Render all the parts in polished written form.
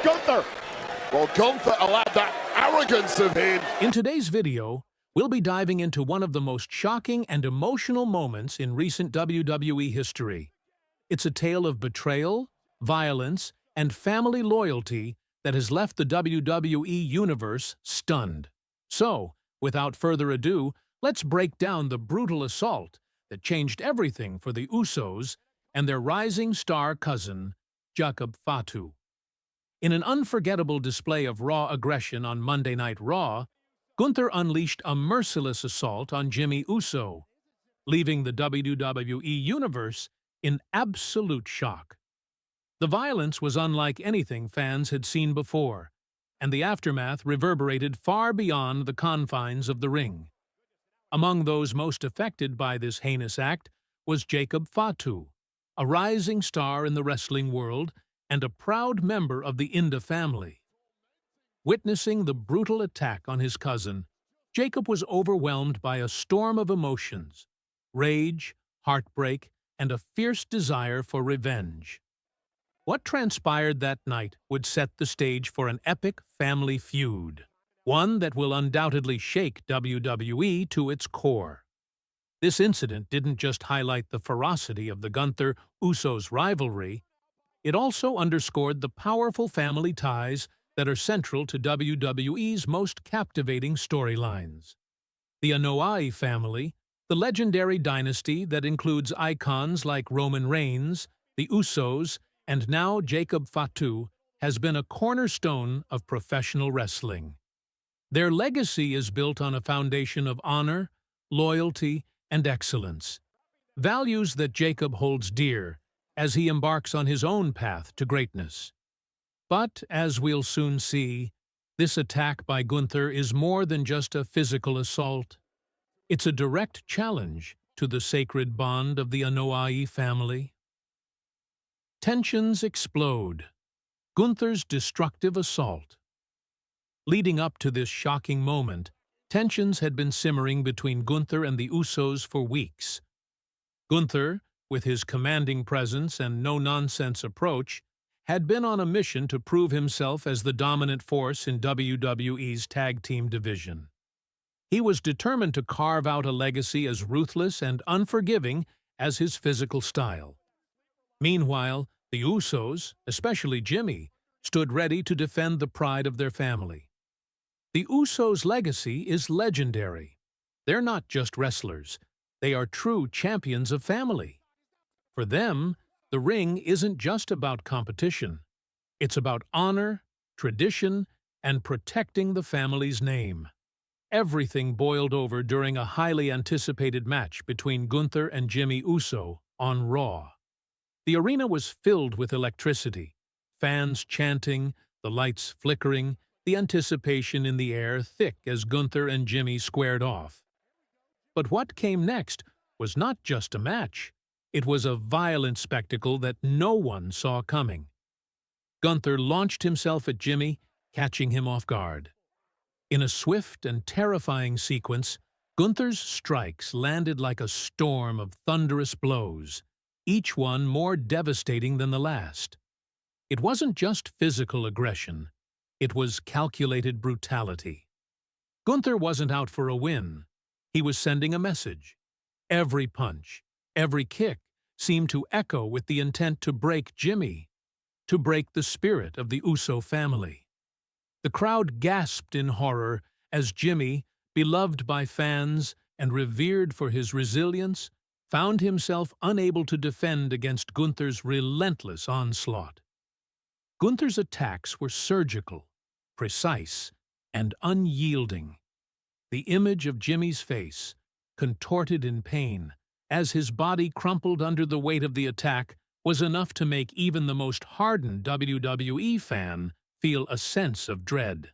Gunther. Well, Gunther allowed that arrogance of him. In today's video, we'll be diving into one of the most shocking and emotional moments in recent WWE history. It's a tale of betrayal, violence, and family loyalty that has left the WWE Universe stunned. So, without further ado, let's break down the brutal assault that changed everything for the Usos and their rising star cousin, Fatu. In an unforgettable display of raw aggression on Monday Night Raw, Gunther unleashed a merciless assault on Jey Uso, leaving the WWE Universe in absolute shock. The violence was unlike anything fans had seen before, and the aftermath reverberated far beyond the confines of the ring. Among those most affected by this heinous act was Fatu, a rising star in the wrestling world and a proud member of the Inda family. Witnessing the brutal attack on his cousin, Jacob was overwhelmed by a storm of emotions, rage, heartbreak, and a fierce desire for revenge. What transpired that night would set the stage for an epic family feud, one that will undoubtedly shake WWE to its core. This incident didn't just highlight the ferocity of the Gunther-Usos rivalry, it also underscored the powerful family ties that are central to WWE's most captivating storylines. The Anoa'i family, the legendary dynasty that includes icons like Roman Reigns, the Usos, and now Fatu, has been a cornerstone of professional wrestling. Their legacy is built on a foundation of honor, loyalty, and excellence, values that Jacob holds dear as he embarks on his own path to greatness. But, as we'll soon see, this attack by Gunther is more than just a physical assault. It's a direct challenge to the sacred bond of the Anoa'i family. Tensions explode. Gunther's destructive assault. Leading up to this shocking moment, tensions had been simmering between Gunther and the Usos for weeks. Gunther, with his commanding presence and no-nonsense approach, had been on a mission to prove himself as the dominant force in WWE's tag team division. He was determined to carve out a legacy as ruthless and unforgiving as his physical style. Meanwhile, the Usos, especially Jimmy, stood ready to defend the pride of their family. The Usos' legacy is legendary. They're not just wrestlers, they are true champions of family. For them, the ring isn't just about competition. It's about honor, tradition, and protecting the family's name. Everything boiled over during a highly anticipated match between Gunther and Jey Uso on Raw. The arena was filled with electricity, fans chanting, the lights flickering, the anticipation in the air thick as Gunther and Jimmy squared off. But what came next was not just a match. It was a violent spectacle that no one saw coming. Gunther launched himself at Jimmy, catching him off guard. In a swift and terrifying sequence, Gunther's strikes landed like a storm of thunderous blows, each one more devastating than the last. It wasn't just physical aggression, it was calculated brutality. Gunther wasn't out for a win. He was sending a message. Every punch, every kick seemed to echo with the intent to break Jimmy, to break the spirit of the Uso family. The crowd gasped in horror as Jimmy, beloved by fans and revered for his resilience, found himself unable to defend against Gunther's relentless onslaught. Gunther's attacks were surgical, precise, and unyielding. The image of Jimmy's face, contorted in pain, as his body crumpled under the weight of the attack, was enough to make even the most hardened WWE fan feel a sense of dread.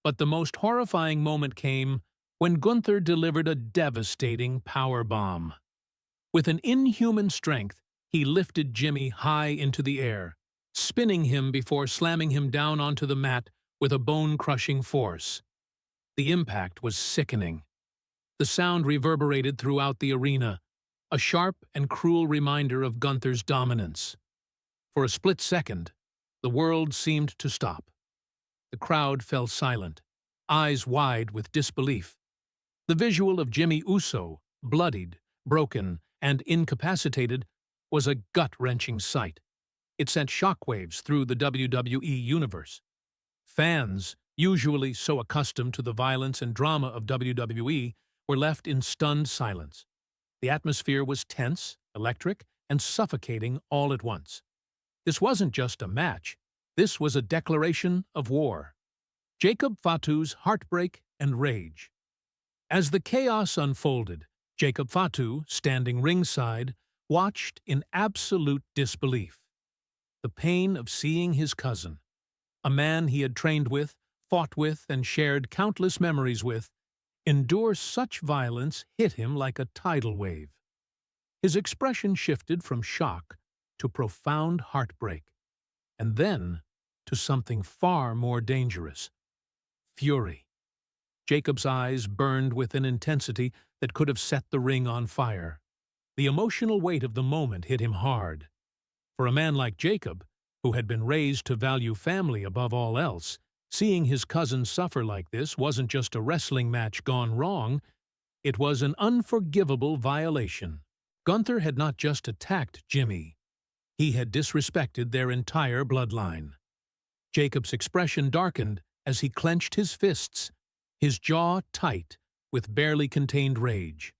But the most horrifying moment came when Gunther delivered a devastating powerbomb. With an inhuman strength, he lifted Jimmy high into the air, spinning him before slamming him down onto the mat with a bone-crushing force. The impact was sickening. The sound reverberated throughout the arena, a sharp and cruel reminder of Gunther's dominance. For a split second, The world seemed to stop. The crowd fell silent, eyes wide with disbelief. The visual of Jey Uso, bloodied, broken, and incapacitated, was a gut-wrenching sight. It sent shockwaves through the WWE universe. Fans, usually so accustomed to the violence and drama of WWE, were left in stunned silence. The atmosphere was tense, electric, and suffocating all at once. This wasn't just a match. This was a declaration of war. Jacob Fatu's heartbreak and rage. As the chaos unfolded, Jacob Fatu, standing ringside, watched in absolute disbelief. The pain of seeing his cousin, a man he had trained with, fought with, and shared countless memories with, endure such violence hit him like a tidal wave. His expression shifted from shock to profound heartbreak, and then to something far more dangerous: fury. Jacob's eyes burned with an intensity that could have set the ring on fire. The emotional weight of the moment hit him hard. For a man like Jacob, who had been raised to value family above all else, seeing his cousin suffer like this wasn't just a wrestling match gone wrong, it was an unforgivable violation. Gunther had not just attacked Jimmy. He had disrespected their entire bloodline. Jacob's expression darkened as he clenched his fists, his jaw tight with barely contained rage.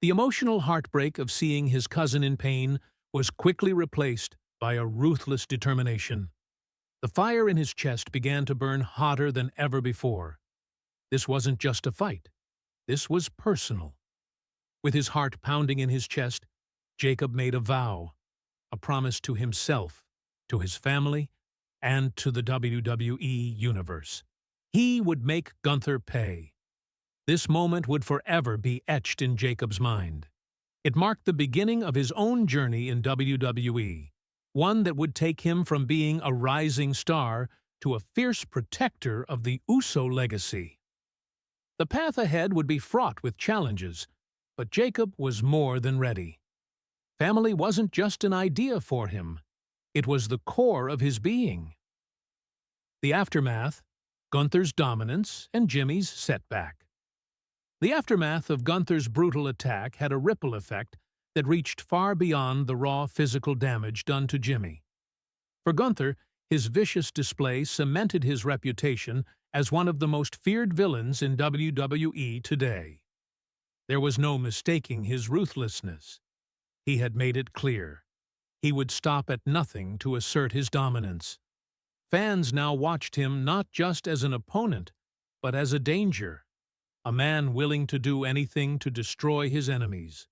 The emotional heartbreak of seeing his cousin in pain was quickly replaced by a ruthless determination. The fire in his chest began to burn hotter than ever before. This wasn't just a fight. This was personal. With his heart pounding in his chest, Jacob made a vow, a promise to himself, to his family, and to the WWE Universe. He would make Gunther pay. This moment would forever be etched in Jacob's mind. It marked the beginning of his own journey in WWE, one that would take him from being a rising star to a fierce protector of the Uso legacy. The path ahead would be fraught with challenges, but Jacob was more than ready. Family wasn't just an idea for him. It was the core of his being. The aftermath: Gunther's dominance and Jimmy's setback. The aftermath of Gunther's brutal attack had a ripple effect that reached far beyond the raw physical damage done to Jimmy. For Gunther, his vicious display cemented his reputation as one of the most feared villains in WWE today. There was no mistaking his ruthlessness. He had made it clear. He would stop at nothing to assert his dominance. Fans now watched him not just as an opponent, but as a danger, a man willing to do anything to destroy his enemies.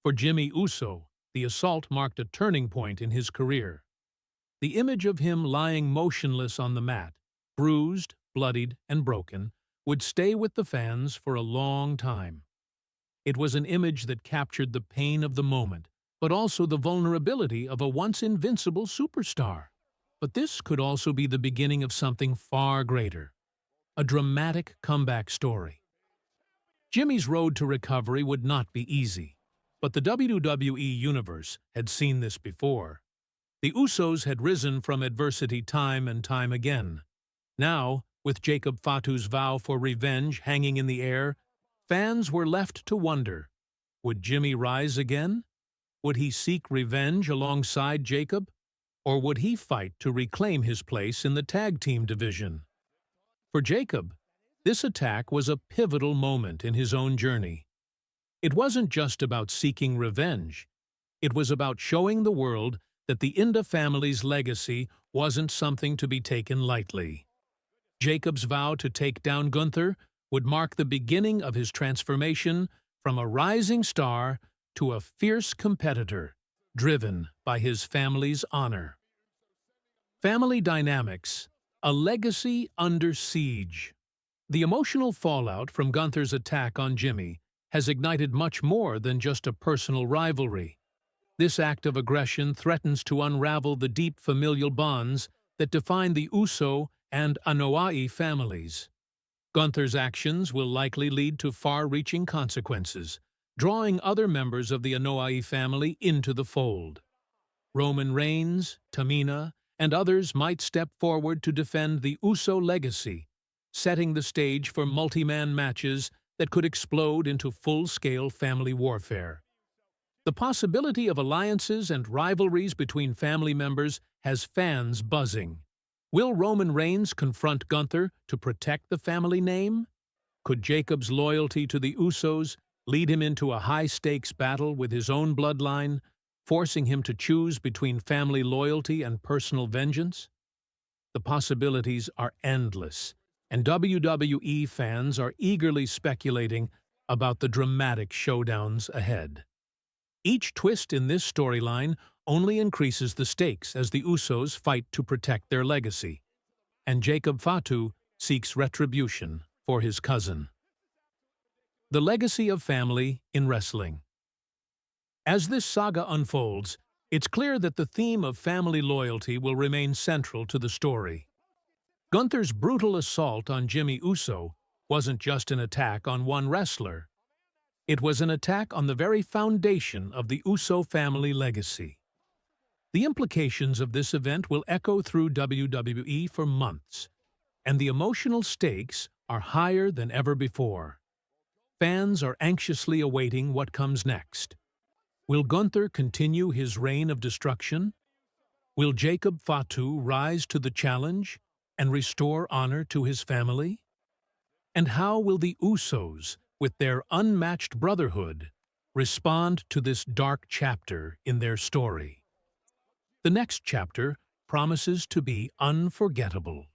For Jey Uso, the assault marked a turning point in his career. The image of him lying motionless on the mat, bruised, bloodied, and broken, would stay with the fans for a long time. It was an image that captured the pain of the moment, but also the vulnerability of a once invincible superstar. But this could also be the beginning of something far greater, a dramatic comeback story. Jimmy's road to recovery would not be easy, but the WWE Universe had seen this before. The Usos had risen from adversity time and time again. Now, with Jacob Fatu's vow for revenge hanging in the air, fans were left to wonder, would Jimmy rise again? Would he seek revenge alongside Jacob? Or would he fight to reclaim his place in the tag team division? For Jacob, this attack was a pivotal moment in his own journey. It wasn't just about seeking revenge. It was about showing the world that the Inda family's legacy wasn't something to be taken lightly. Jacob's vow to take down Gunther would mark the beginning of his transformation from a rising star to a fierce competitor, driven by his family's honor. Family dynamics: a legacy under siege. The emotional fallout from Gunther's attack on Jimmy has ignited much more than just a personal rivalry. This act of aggression threatens to unravel the deep familial bonds that define the Uso and Anoa'i families. Gunther's actions will likely lead to far-reaching consequences, drawing other members of the Anoa'i family into the fold. Roman Reigns, Tamina, and others might step forward to defend the Uso legacy, setting the stage for multi-man matches that could explode into full-scale family warfare. The possibility of alliances and rivalries between family members has fans buzzing. Will Roman Reigns confront Gunther to protect the family name? Could Jacob's loyalty to the Usos lead him into a high-stakes battle with his own bloodline, forcing him to choose between family loyalty and personal vengeance? The possibilities are endless, and WWE fans are eagerly speculating about the dramatic showdowns ahead. Each twist in this storyline only increases the stakes as the Usos fight to protect their legacy, and Jacob Fatu seeks retribution for his cousin. The legacy of family in wrestling. As this saga unfolds, it's clear that the theme of family loyalty will remain central to the story. Gunther's brutal assault on Jimmy Uso wasn't just an attack on one wrestler. It was an attack on the very foundation of the Uso family legacy. The implications of this event will echo through WWE for months, and the emotional stakes are higher than ever before. Fans are anxiously awaiting what comes next. Will Gunther continue his reign of destruction? Will Jacob Fatu rise to the challenge and restore honor to his family? And how will the Usos, with their unmatched brotherhood, respond to this dark chapter in their story? The next chapter promises to be unforgettable.